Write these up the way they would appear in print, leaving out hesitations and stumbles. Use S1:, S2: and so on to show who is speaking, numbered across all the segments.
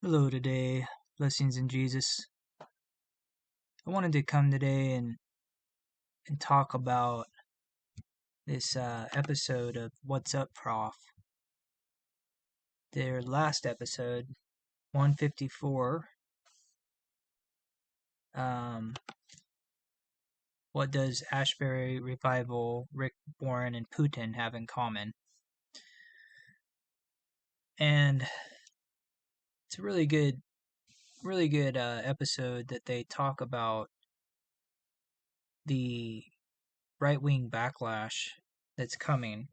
S1: Hello today, blessings in Jesus. I wanted to come today and talk about this episode of What's Up, Prof. Their last episode, 154. Um, what does Asbury Revival, Rick Warren, and Putin have in common? And it's a really good episode that they talk about the right wing backlash that's coming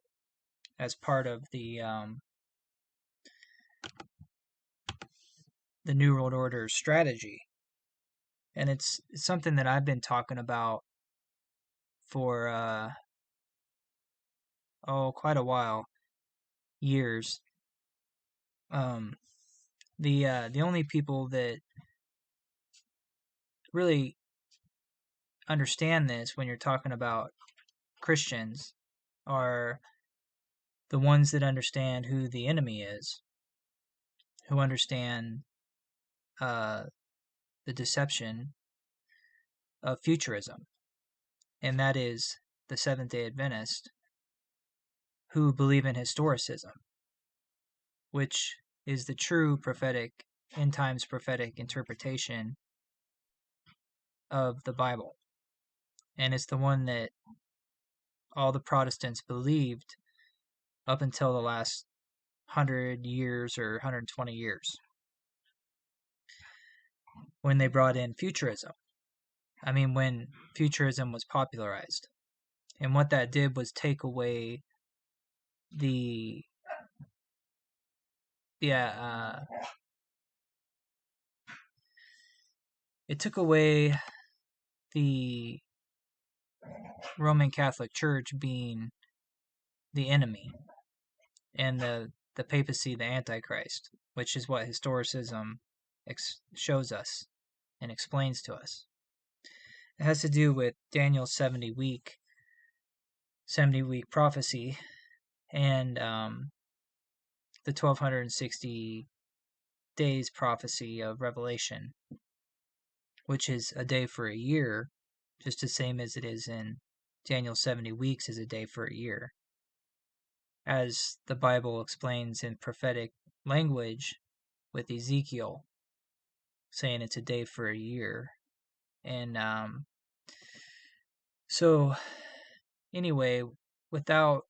S1: as part of the New World Order strategy. And it's something that I've been talking about for quite a while, years. The only people that really understand this when you're talking about Christians are the ones that understand who the enemy is, who understand the deception of futurism, and that is the Seventh-day Adventist, who believe in historicism, which is the true prophetic, end times prophetic interpretation of the Bible. And it's the one that all the Protestants believed up until the last 100 years or 120 years, when they brought in futurism. I mean, when futurism was popularized. And what that did was take away the it took away the Roman Catholic Church being the enemy, and the papacy the Antichrist, which is what historicism shows us and explains to us. It has to do with Daniel's 70-week prophecy and the 1260 days prophecy of Revelation, which is a day for a year, just the same as it is in Daniel's 70 weeks is a day for a year. As the Bible explains in prophetic language with Ezekiel, saying it's a day for a year. And so anyway, without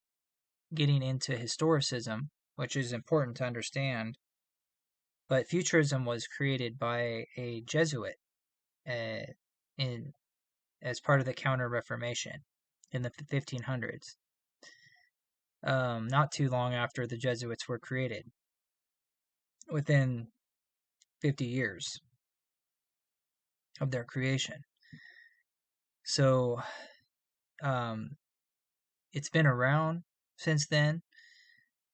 S1: getting into historicism, which is important to understand, but futurism was created by a Jesuit as part of the Counter-Reformation in the 1500s, not too long after the Jesuits were created, within 50 years of their creation. So it's been around since then.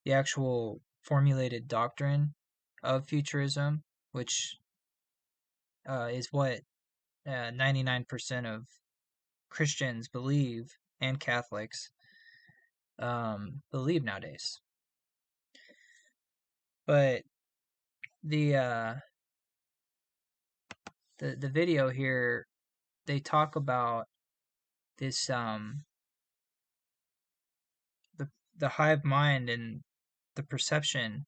S1: The actual formulated doctrine of futurism, which is what 99% of Christians believe, and Catholics believe nowadays. But the video here, they talk about this the hive mind and the perception.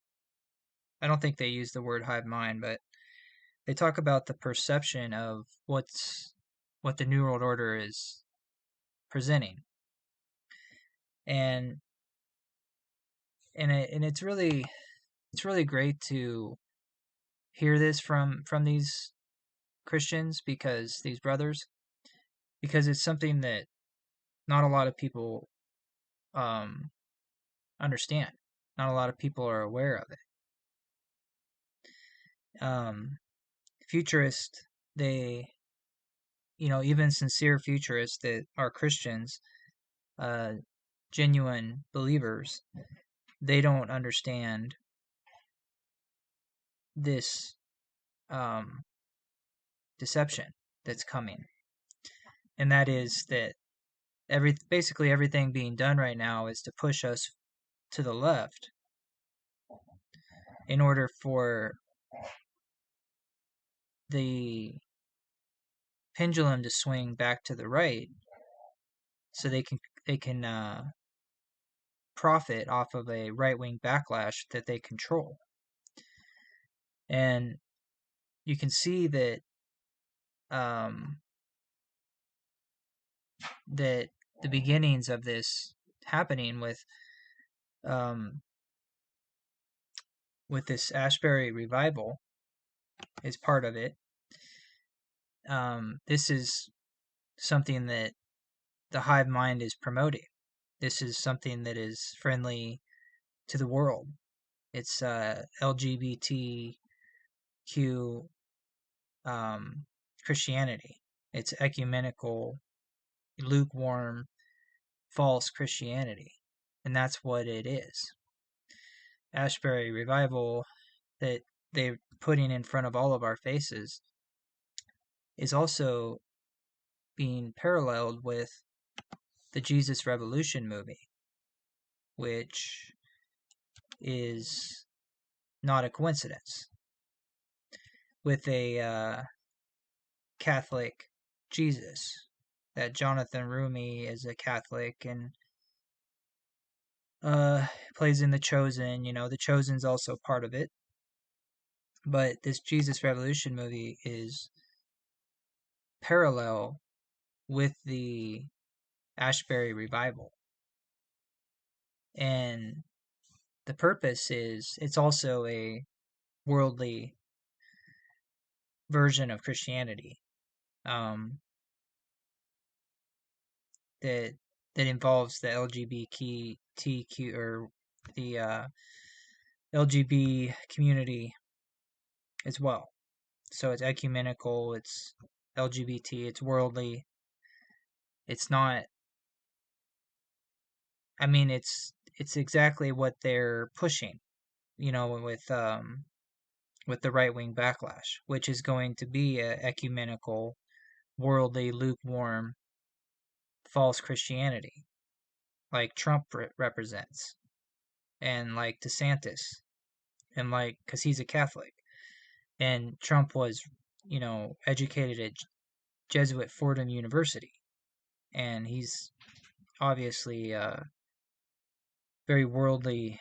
S1: I don't think they use the word hive mind, but they talk about the perception of what the New World Order is presenting, and it's really great to hear this from these Christians, these brothers, because it's something that not a lot of people understand. Not a lot of people are aware of it. Futurists, they, even sincere futurists that are Christians, genuine believers, they don't understand this deception that's coming. And that is that basically everything being done right now is to push us to the left in order for the pendulum to swing back to the right, so they can profit off of a right-wing backlash that they control. And you can see that that the beginnings of this happening with this Asbury revival is part of it. This is something that the hive mind is promoting. This is something that is friendly to the world. It's LGBTQ Christianity. It's ecumenical, lukewarm, false Christianity. And that's what it is. Asbury revival that they're putting in front of all of our faces is also being paralleled with the Jesus Revolution movie, which is not a coincidence, with a Catholic Jesus. That Jonathan Rumi is a Catholic and plays in The Chosen. The Chosen's also part of it. But this Jesus Revolution movie is parallel with the Asbury revival. And the purpose is, it's also a worldly version of Christianity, that involves the LGBTQ, or the LGBT community as well. So it's ecumenical, it's LGBT, it's worldly. It's not. I mean, it's exactly what they're pushing, with the right wing backlash, which is going to be a ecumenical, worldly, lukewarm, false Christianity, like Trump represents, and like DeSantis, and because he's a Catholic, and Trump was, educated at Jesuit Fordham University, and he's obviously very worldly,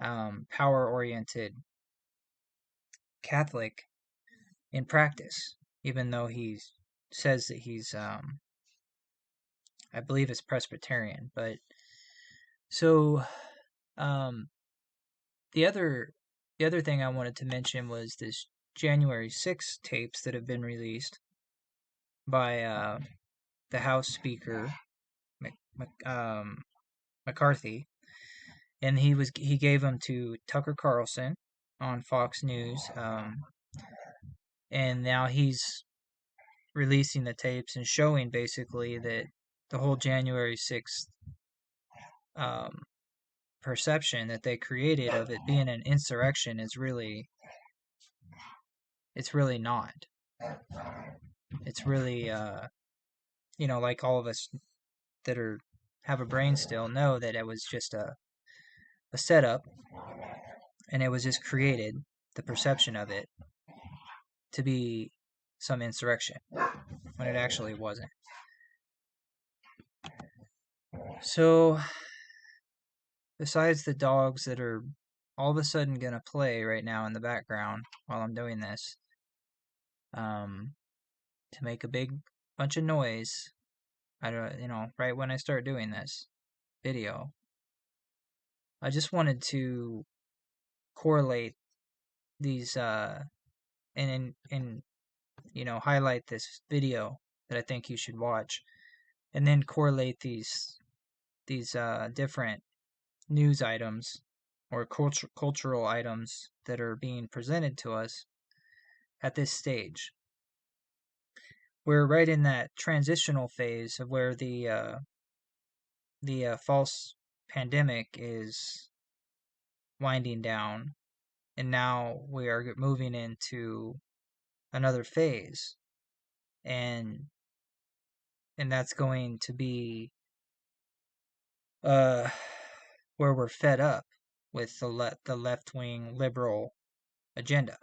S1: power-oriented Catholic in practice, even though he says that he's, I believe it's Presbyterian. But so the other thing I wanted to mention was this January 6th tapes that have been released by the House Speaker McCarthy, and he gave them to Tucker Carlson on Fox News, and now he's releasing the tapes and showing basically that the whole January 6th perception that they created of it being an insurrection is really, it's really not. It's really, like all of us that have a brain still know that it was just a setup, and it was just created, the perception of it, to be some insurrection when it actually wasn't. So, besides the dogs that are all of a sudden gonna play right now in the background while I'm doing this, to make a big bunch of noise, I don't, right when I start doing this video, I just wanted to correlate these, and highlight this video that I think you should watch, and then correlate these different news items or cultural items that are being presented to us at this stage. We're right in that transitional phase of where the false pandemic is winding down, and now we are moving into another phase, and that's going to be where we're fed up with the left wing liberal agenda,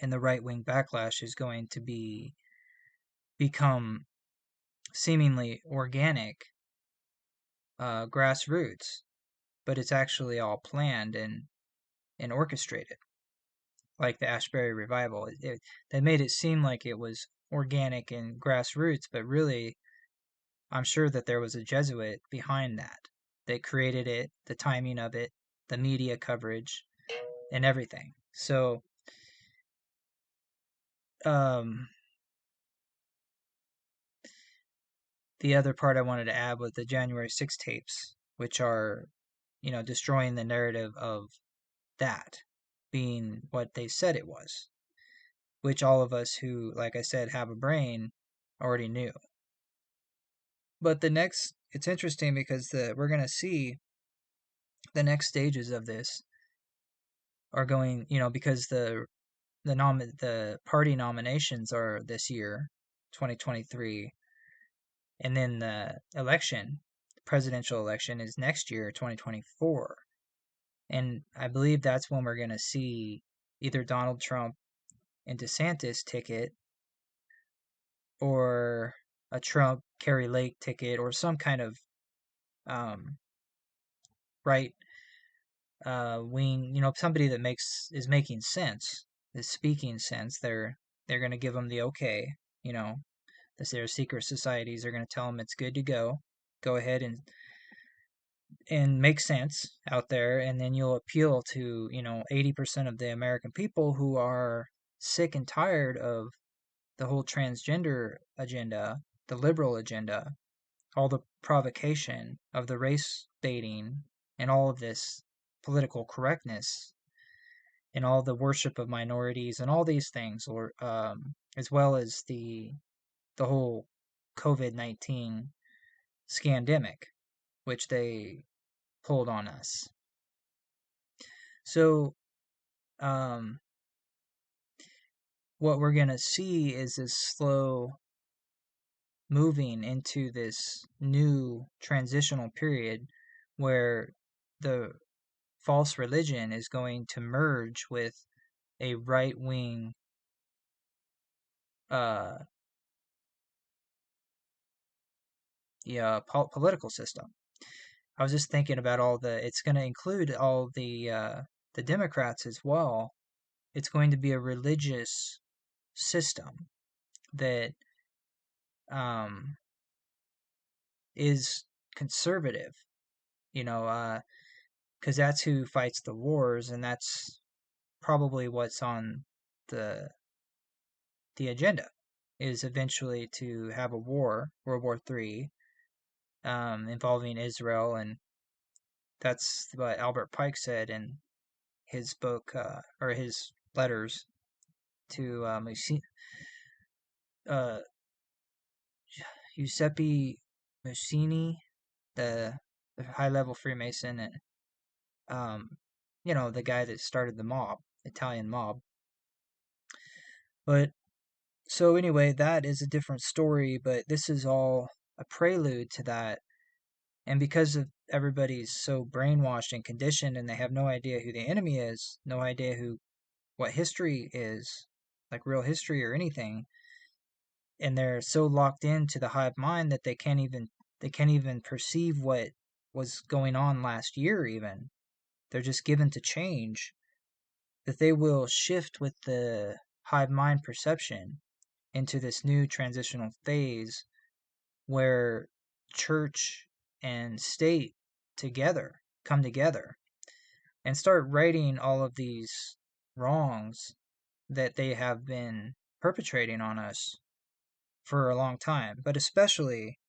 S1: and the right-wing backlash is going to become seemingly organic, grassroots, but it's actually all planned and orchestrated, like the Asbury revival. They made it seem like it was organic and grassroots, but really, I'm sure that there was a Jesuit behind that. They created it, the timing of it, the media coverage, and everything. So, the other part I wanted to add was the January 6 tapes, which are, destroying the narrative of that being what they said it was, which all of us who, like I said, have a brain already knew. But it's interesting because we're going to see the next stages of this are going, because the party nominations are this year, 2023, and then the presidential election is next year, 2024. And I believe that's when we're going to see either Donald Trump and DeSantis ticket, or a Trump Kerry Lake ticket, or some kind of right wing, somebody that is making sense, is speaking sense. They're going to give them the okay. Their secret societies are going to tell them it's good to go ahead and make sense out there, and then you'll appeal to 80% of the American people who are sick and tired of the whole transgender agenda, the liberal agenda, all the provocation of the race baiting, and all of this political correctness, and all the worship of minorities, and all these things, or as well as the whole COVID-19 scandemic, which they pulled on us. So, what we're going to see is this slow moving into this new transitional period where the false religion is going to merge with a right-wing political system. I was just thinking about it's going to include all the Democrats as well. It's going to be a religious system that is conservative, because that's who fights the wars, and that's probably what's on the agenda, is eventually to have a war, World War III, involving Israel, and that's what Albert Pike said in his book, or his letters to Giuseppe Mazzini, the high-level Freemason, and the guy that started the Italian mob. But so anyway, that is a different story, but this is all a prelude to that. And because of everybody's so brainwashed and conditioned, and they have no idea who the enemy is, no idea what history is, like real history or anything, and they're so locked into the hive mind that they can't even perceive what was going on last year. Even they're just given to change, that they will shift with the hive mind perception into this new transitional phase where church and state come together and start righting all of these wrongs that they have been perpetrating on us for a long time, but especially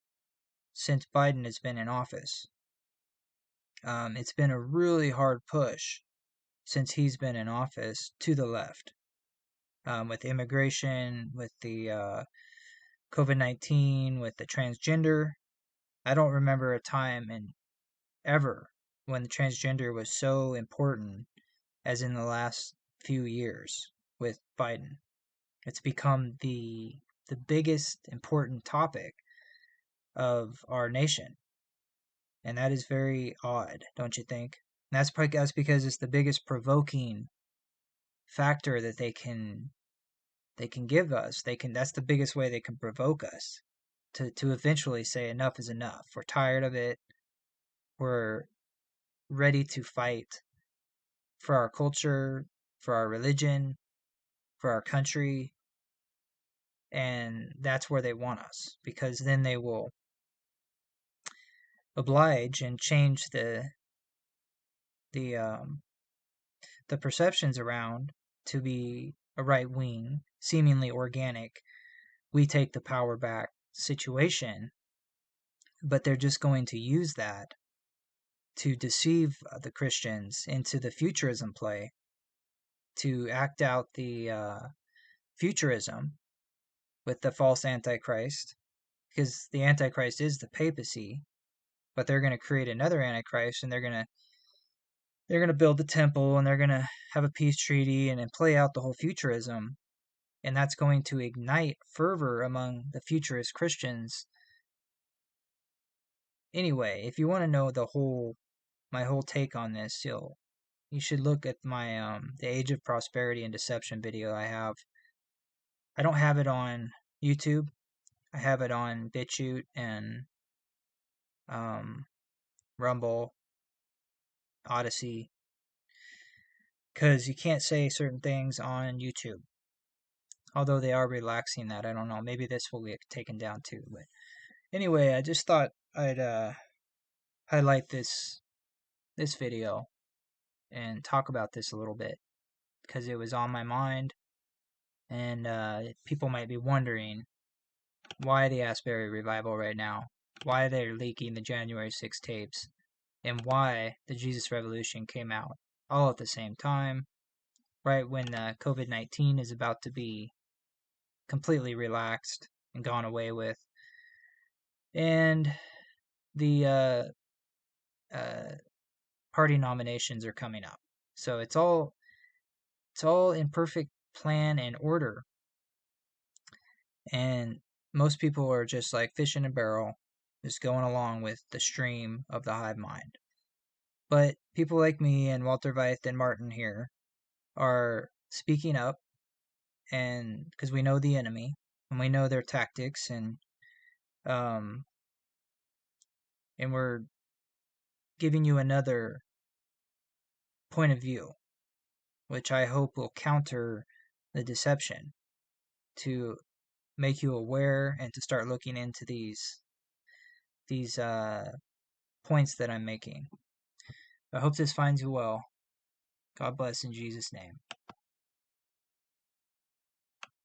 S1: since Biden has been in office. It's been a really hard push since he's been in office to the left, with immigration, with the COVID-19, with the transgender. I don't remember a time ever when the transgender was so important as in the last few years with Biden. It's become the biggest important topic of our nation. And that is very odd, don't you think? And that's because it's the biggest provoking factor that they can they can give us. That's the biggest way they can provoke us to eventually say enough is enough. We're tired of it. We're ready to fight for our culture, for our religion, for our country, and that's where they want us, because then they will oblige and change the the perceptions around to be a right wing, seemingly organic, we take the power back situation, but they're just going to use that to deceive the Christians into the futurism play, to act out the futurism with the false Antichrist, because the Antichrist is the papacy, but they're going to create another Antichrist, and they're going to build the temple, and they're going to have a peace treaty and play out the whole futurism, and that's going to ignite fervor among the futurist Christians. Anyway, if you want to know my whole take on this, you should look at my the Age of Prosperity and Deception video I have. I don't have it on YouTube. I have it on BitChute and Rumble, Odyssey, because you can't say certain things on YouTube. Although they are relaxing that, I don't know. Maybe this will get taken down too. But anyway, I just thought I'd highlight this video and talk about this a little bit, because it was on my mind, and people might be wondering why the Asbury revival right now, why they're leaking the January 6 tapes, and why the Jesus Revolution came out all at the same time, right when COVID-19 is about to be completely relaxed and gone away with, and the party nominations are coming up. So it's all in perfect plan and order, and most people are just like fish in a barrel, just going along with the stream of the hive mind. But people like me and Walter Veith and Martin here are speaking up, and because we know the enemy and we know their tactics, and we're giving you another point of view, which I hope will counter the deception, to make you aware and to start looking into these points that I'm making. I hope this finds you well. God bless in Jesus' name.